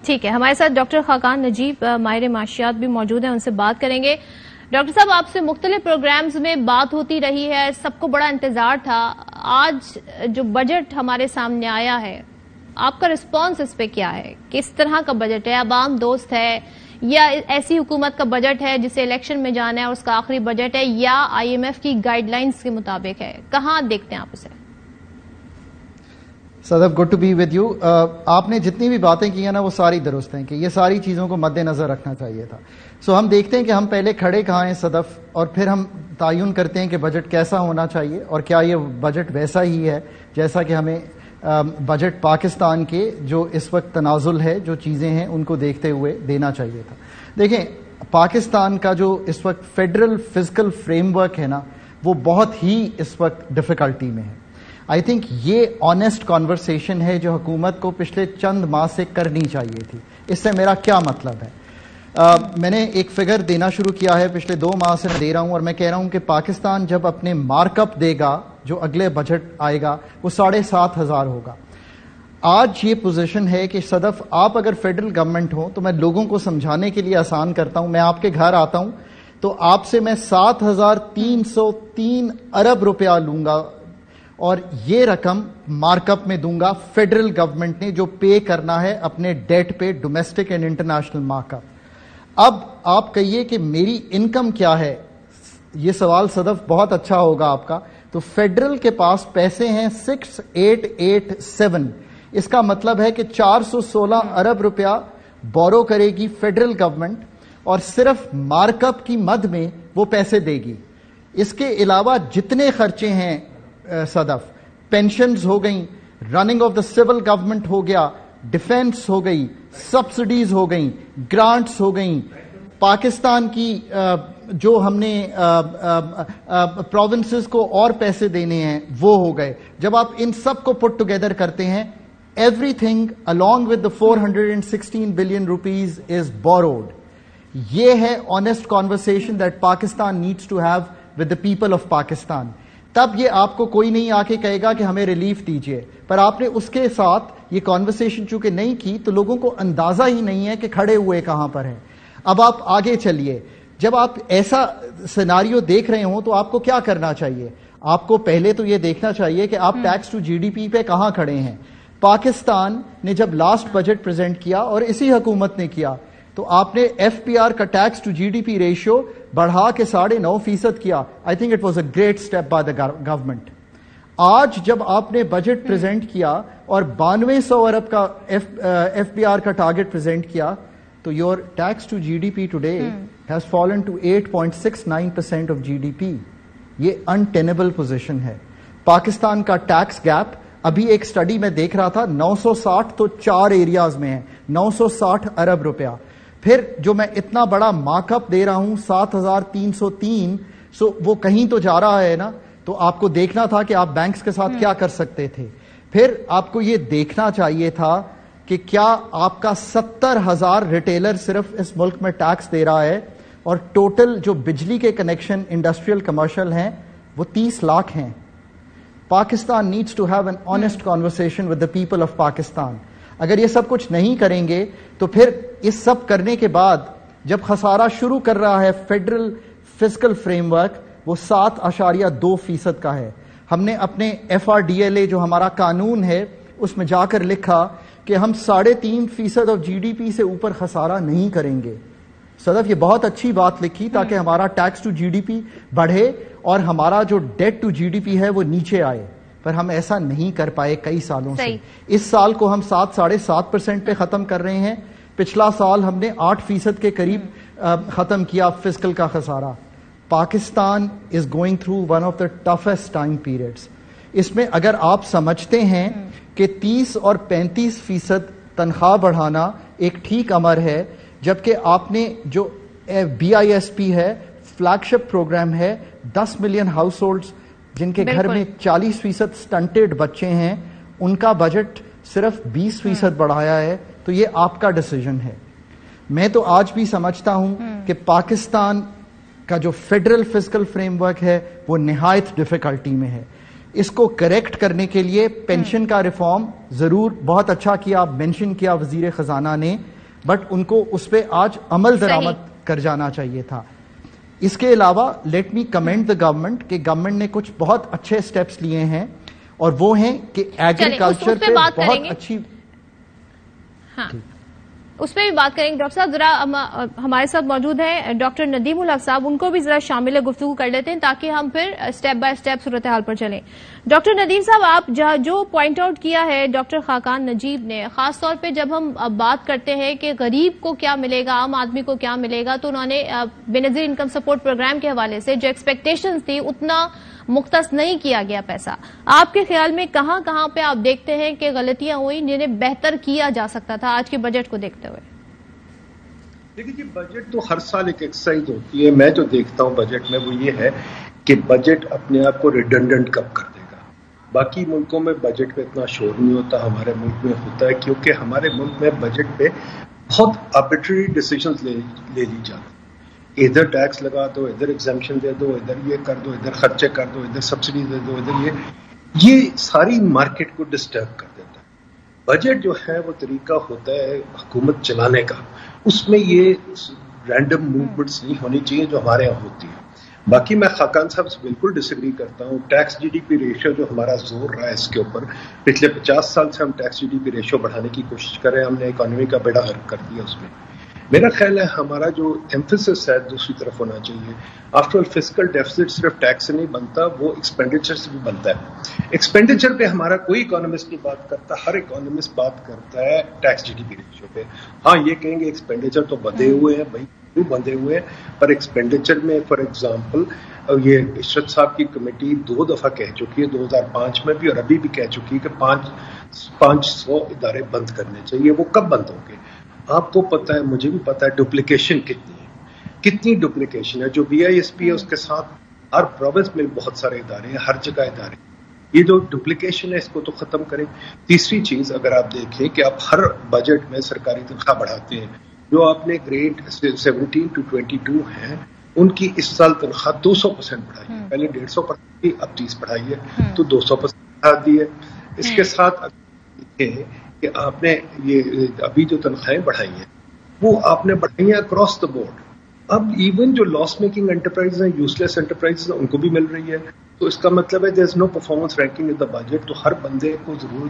ٹھیک ہے، ہمارے ساتھ ڈاکٹر خاقان نجیب ماہر معاشیات بھی موجود ہیں، ان سے بات کریں گے۔ ڈاکٹر صاحب، آپ سے مختلف پروگرامز میں بات ہوتی رہی ہے، سب کو بڑا انتظار تھا، آج جو بجٹ ہمارے سامنے آیا ہے آپ کا رسپانس اس پہ کیا ہے؟ کس طرح کا بجٹ ہے؟ عوام دوست ہے یا ایسی حکومت کا بجٹ ہے جسے الیکشن میں جانا ہے اور اس کا آخری بجٹ ہے، یا IMF کی گائیڈ لائنز کے مطابق ہے؟ کہاں دیکھتے ہیں آپ اسے؟ Sadaf, good to be with you. آپ نے جتنی بھی باتیں کی ہیں نا وہ ساری درست ہیں کہ یہ ساری چیزوں کو مد نظر رکھنا چاہیے تھا۔ ہم دیکھتے ہیں کہ ہم پہلے کھڑے کہاں ہیں صدف، اور پھر ہم تعین کرتے ہیں کہ بجٹ کیسا ہونا چاہیے اور کیا یہ بجٹ ویسا ہی ہے جیسا کہ ہمیں بجٹ پاکستان کے جو اس وقت تنازل ہے، جو چیزیں ہیں ان کو دیکھتے ہوئے دینا چاہیے تھا۔ دیکھیں، پاکستان کا جو اس وقت فیڈرل فزیکل فریم ورک ہے نا، وہ بہت ہی اس وقت ڈیفیکلٹی میں ہے۔ آئی تھنک یہ آنیسٹ کانورسیشن ہے جو حکومت کو پچھلے چند ماہ سے کرنی چاہیے تھی۔ اس سے میرا کیا مطلب ہے؟ میں نے ایک فگر دینا شروع کیا ہے، پچھلے 2 ماہ سے میں دے رہا ہوں، اور میں کہہ رہا ہوں کہ پاکستان جب اپنے مارک اپ دے گا جو اگلے بجٹ آئے گا وہ 7,500 ہوگا۔ آج یہ پوزیشن ہے کہ صدف، آپ اگر فیڈرل گورنمنٹ ہو تو میں لوگوں کو سمجھانے کے لیے آسان کرتا ہوں، میں آپ کے گھر آتا ہوں تو آپ سے میں 7,303 ارب روپیہ لوں گا، اور یہ رقم مارک اپ میں دوں گا فیڈرل گورنمنٹ نے جو پے کرنا ہے اپنے ڈیٹ پہ، domestic and international mark up. اب آپ کہیے کہ میری انکم کیا ہے، یہ سوال صدف بہت اچھا ہوگا آپ کا۔ تو فیڈرل کے پاس پیسے ہیں 6,887، اس کا مطلب ہے کہ 416 ارب روپیہ بورو کرے گی فیڈرل گورنمنٹ، اور صرف مارک اپ کی مد میں وہ پیسے دے گی۔ اس کے علاوہ جتنے خرچے ہیں صدف، پینشنز ہو گئیں، running of the civil government ہو گیا، ڈیفینس ہو گئی، سبسڈیز ہو گئیں، گرانٹس ہو گئیں، پاکستان کی جو ہم نے پروونسز کو اور پیسے دینے ہیں وہ ہو گئے۔ جب آپ ان سب کو پٹ ٹوگیدر کرتے ہیں، every thing along with the 416 billion rupees is borrowed۔ یہ ہے honest conversation that Pakistan needs to have with the people of Pakistan۔ تب یہ آپ کو کوئی نہیں آ کے کہے گا کہ ہمیں ریلیف دیجئے، پر آپ نے اس کے ساتھ یہ کانورسیشن چونکہ نہیں کی تو لوگوں کو اندازہ ہی نہیں ہے کہ کھڑے ہوئے کہاں پر ہیں۔ اب آپ آگے چلیے، جب آپ ایسا سیناریو دیکھ رہے ہوں تو آپ کو کیا کرنا چاہیے؟ آپ کو پہلے تو یہ دیکھنا چاہیے کہ آپ ٹیکس ٹو GDP پہ کہاں کھڑے ہیں۔ پاکستان نے جب لاسٹ بجٹ پریزنٹ کیا، اور اسی حکومت نے کیا، تو آپ نے FPR کا ٹیکس ٹو GDP ریشیو بڑھا کے 9.5% کیا۔ I think it was a great step by the government. آج جب آپ نے بجٹ پریزنٹ کیا اور 9200 ارب کا FPR کا ٹارگٹ پریزنٹ کیا، تو your tax to GDP today has fallen to 8.69% of GDP۔ یہ انٹینیبل پوزیشن ہے۔ پاکستان کا ٹیکس گیپ ابھی ایک سٹڈی میں دیکھ رہا تھا، 960 تو 4 ایریاز میں ہے، 960 ارب روپیہ۔ پھر جو میں اتنا بڑا مارک اپ دے رہا ہوں 7,303، سو وہ کہیں تو جا رہا ہے نا، تو آپ کو دیکھنا تھا کہ آپ بینکس کے ساتھ کیا کر سکتے تھے۔ پھر آپ کو یہ دیکھنا چاہیے تھا کہ کیا آپ کا 70,000 ریٹیلر صرف اس ملک میں ٹیکس دے رہا ہے، اور ٹوٹل جو بجلی کے کنیکشن انڈسٹریل کمرشل ہیں وہ 30 لاکھ ہیں۔ Pakistan needs to have an honest conversation with the people of Pakistan. اگر یہ سب کچھ نہیں کریں گے تو پھر اس سب کرنے کے بعد جب خسارہ شروع کر رہا ہے فیڈرل فزیکل فریم ورک، وہ 7.2% کا ہے۔ ہم نے اپنے FRDLA جو ہمارا قانون ہے اس میں جا کر لکھا کہ ہم 3.5% آف GDP سے اوپر خسارہ نہیں کریں گے۔ صدف، یہ بہت اچھی بات لکھی تاکہ ہمارا ٹیکس ٹو GDP بڑھے اور ہمارا جو ڈیٹ ٹو GDP ہے وہ نیچے آئے، پر ہم ایسا نہیں کر پائے کئی سالوں سے۔ اس سال کو ہم 7.5% پہ ختم کر رہے ہیں، پچھلا سال ہم نے 8% کے قریب ختم کیا فزیکل کا خسارہ۔ Pakistan is going through one of the toughest time periods. اس میں اگر آپ سمجھتے ہیں کہ 30 اور 35% تنخواہ بڑھانا ایک ٹھیک امر ہے، جبکہ آپ نے جو BISP ہے، فلیگ شپ پروگرام ہے، 10 ملین ہاؤس ہولڈز جن کے گھر میں 40% سٹنٹڈ بچے ہیں، ان کا بجٹ صرف 20% بڑھایا ہے، تو یہ آپ کا ڈیسیژن ہے۔ میں تو آج بھی سمجھتا ہوں کہ پاکستان کا جو فیڈرل فزیکل فریم ورک ہے وہ نہایت ڈیفیکلٹی میں ہے۔ اس کو کریکٹ کرنے کے لیے پینشن کا ریفارم ضرور بہت اچھا کیا، مینشن کیا وزیر خزانہ نے، بٹ ان کو اس پہ آج عمل درآمد کر جانا چاہیے تھا. اس کے علاوہ let me comment the government کہ گورنمنٹ نے کچھ بہت اچھے سٹیپس لیے ہیں اور وہ ہیں کہ ایگریکلچر پہ بہت اچھی اس پہ بھی بات کریں گے. ڈاکٹر صاحب ذرا ہمارے ساتھ موجود ہیں ڈاکٹر ندیم الحق صاحب, ان کو بھی ذرا شامل گفتگو کر لیتے ہیں تاکہ ہم پھر اسٹیپ بائی اسٹیپ صورتحال پر چلیں. ڈاکٹر ندیم صاحب, آپ جو پوائنٹ آؤٹ کیا ہے ڈاکٹر خاقان نجیب نے, خاص طور پہ جب ہم بات کرتے ہیں کہ غریب کو کیا ملے گا, عام آدمی کو کیا ملے گا, تو انہوں نے بے نظیر انکم سپورٹ پروگرام کے حوالے سے جو ایکسپیکٹیشنز تھی اتنا مختص نہیں کیا گیا پیسہ. آپ کے خیال میں کہاں کہاں پہ آپ دیکھتے ہیں کہ غلطیاں ہوئی جنہیں بہتر کیا جا سکتا تھا آج کے بجٹ کو دیکھتے ہوئے؟ دیکھیے جی, بجٹ تو ہر سال ایک ایکسرسائز ہوتی ہے. میں جو دیکھتا ہوں بجٹ میں وہ یہ ہے کہ بجٹ اپنے آپ کو ریڈنڈنٹ کب کر دے گا. باقی ملکوں میں بجٹ پہ اتنا شور نہیں ہوتا, ہمارے ملک میں ہوتا ہے کیونکہ ہمارے ملک میں بجٹ پہ بہت آربیٹری ڈیسیژنز لے لی جاتی. ادھر ٹیکس لگا دو, ادھر ایگزمپشن دے دو, ادھر یہ کر دو, ادھر خرچے کر دو, ادھر سبسڈی دے دو, ادھر یہ ساری مارکیٹ کو ڈسٹرب کر دیتا ہے. بجٹ جو ہے وہ طریقہ ہوتا ہے حکومت چلانے کا, اس میں یہ رینڈم موومنٹس نہیں ہونی چاہیے جو ہمارے یہاں ہوتی ہیں. باقی میں خاقان صاحب سے بالکل ڈس ایگری کرتا ہوں. Tax G D P ratio جو ہمارا زور رہا ہے اس کے اوپر, پچھلے 50 سال سے ہم tax G D P ratio بڑھانے کی کوشش کر رہے ہیں. ہم نے اکانومی کا بیڑا غرق کر دیا. اس میں میرا خیال ہے ہمارا جو ایمفیسس ہے دوسری طرف ہونا چاہیے. آفٹر آل فسکل ڈیفیسٹ صرف ٹیکس سے نہیں بنتا, وہ ایکسپینڈیچر سے بھی بنتا ہے. ایکسپینڈیچر پہ ہمارا کوئی اکانومسٹ نہیں بات کرتا, ہر اکانومسٹ بات کرتا ہے tax G D P ratio پہ. ہاں یہ کہیں گے ایکسپینڈیچر تو بندھے ہوئے ہیں, بھائی کیوں بندھے ہوئے ہیں, پر ایکسپینڈیچر میں فار ایگزامپل یہ عشرت صاحب کی کمیٹی 2 دفعہ کہہ چکی ہے, 2005 میں بھی اور ابھی بھی کہہ چکی ہے کہ 500 ادارے بند کرنے چاہیے. وہ کب بند ہوں گے؟ آپ کو پتا ہے, مجھے بھی پتا ہے ڈپلیکیشن کتنی ہے, کتنی ڈپلیکیشن ہے. جو بی آئی ایس پی ہے اس کے ساتھ ہر پروونس میں بہت سارے ادارے ہیں, ہر جگہ ادارے. یہ جو ڈپلیکیشن ہے اس کو تو ختم کریں. تیسری چیز, اگر آپ دیکھیں کہ آپ ہر بجٹ میں سرکاری تنخواہ بڑھاتے ہیں, جو آپ نے گریڈ 17 to 22 ہیں ان کی اس سال تنخواہ 200% بڑھائی ہے. پہلے 150% تھی, اب 30 بڑھائی ہے, تو 200% بڑھا دی ہے. اس کے ساتھ کہ آپ نے یہ ابھی جو تنخواہیں بڑھائی ہیں وہ آپ نے بڑھائی ہیں اکراس دا بورڈ. اب ایون جو لاس میکنگ انٹرپرائز ہیں, یوز لیس انٹرپرائز ہیں, ان کو بھی مل رہی ہے. تو اس کا مطلب ہے دیر از نو performance ranking in the budget. تو ہر بندے کو ضرور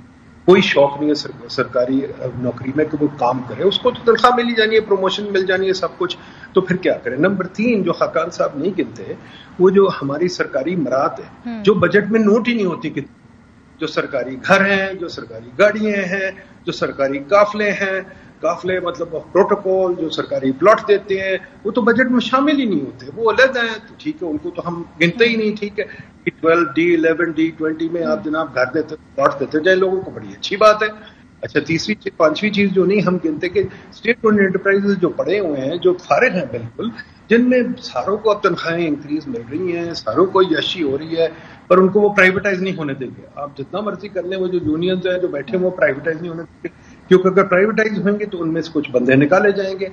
کوئی شوق نہیں ہے سرکاری نوکری میں کہ وہ کام کرے, اس کو تو تنخواہ مل ہی جانی ہے, پروموشن مل جانی ہے, سب کچھ. تو پھر کیا کرے؟ نمبر 3 جو خاقان صاحب نہیں گنتے, وہ جو ہماری سرکاری امارات ہے جو بجٹ میں نوٹ ہی نہیں ہوتی, کہ جو سرکاری گھر ہیں, جو سرکاری گاڑیاں ہیں, جو سرکاری قافلے ہیں, قافلے مطلب پروٹوکول, جو سرکاری پلاٹ دیتے ہیں, وہ تو بجٹ میں شامل ہی نہیں ہوتے. وہ علیحدہ ہیں, تو ٹھیک ہے, ان کو تو ہم گنتے ہی نہیں. ٹھیک ہے, D12, D11, D20 میں آپ جناب گھر دیتے, پلاٹ دیتے جائے لوگوں کو, بڑی اچھی بات ہے. اچھا, تیسری 5ویں چیز جو نہیں ہم گنتے کہ اسٹیٹ اونڈ انٹرپرائز جو پڑے ہوئے ہیں, جو فارغ ہیں بالکل, جن میں ساروں کو اب تنخواہیں انکریز مل رہی ہیں, ساروں کو یشی ہو رہی ہے, پر ان کو وہ پرائیویٹائز نہیں ہونے دیں گے. آپ جتنا مرضی کر لیں, وہ جو یونینز ہیں جو بیٹھے ہیں وہ پرائیویٹائز نہیں ہونے دیں گے, کیونکہ اگر پرائیویٹائز ہوئیں گے تو ان میں سے کچھ بندے نکالے جائیں گے.